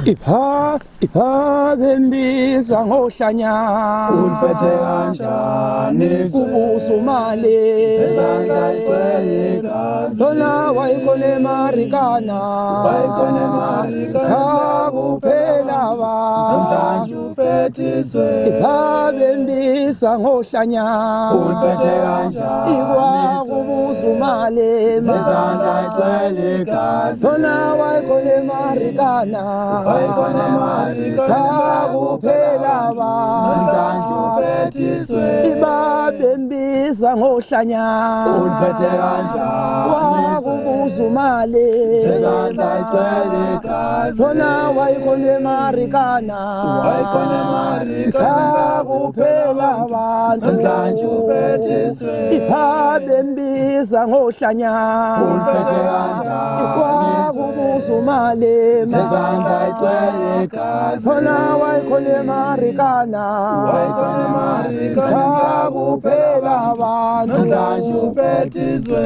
Ipha bembiza ngohlanya Uliphethe kanjani kubusa umali ezandla igcwele igazi lona wayikhona emarikana kuphela namhlanje uphethiswe ipha bembiza ngohlanya uliphethe kanjani ikwakubusa umali ezandla igcwele igazi lona wayikhona emarikana kuphela namhlanje uphethiswe ipha bembiza ngohlanya uliphethe kanjani wakubusa umali ezandla igcwele igazi lona wayikhona emarikana kuphela abantu namhlanje uphethiswe ipha bembiza ngohlanya uliphethe kanjani ikwakubusa umali ezandla igcwele igazi lona wayikhona emarikana kuphela abantu namhlanje uphethiswe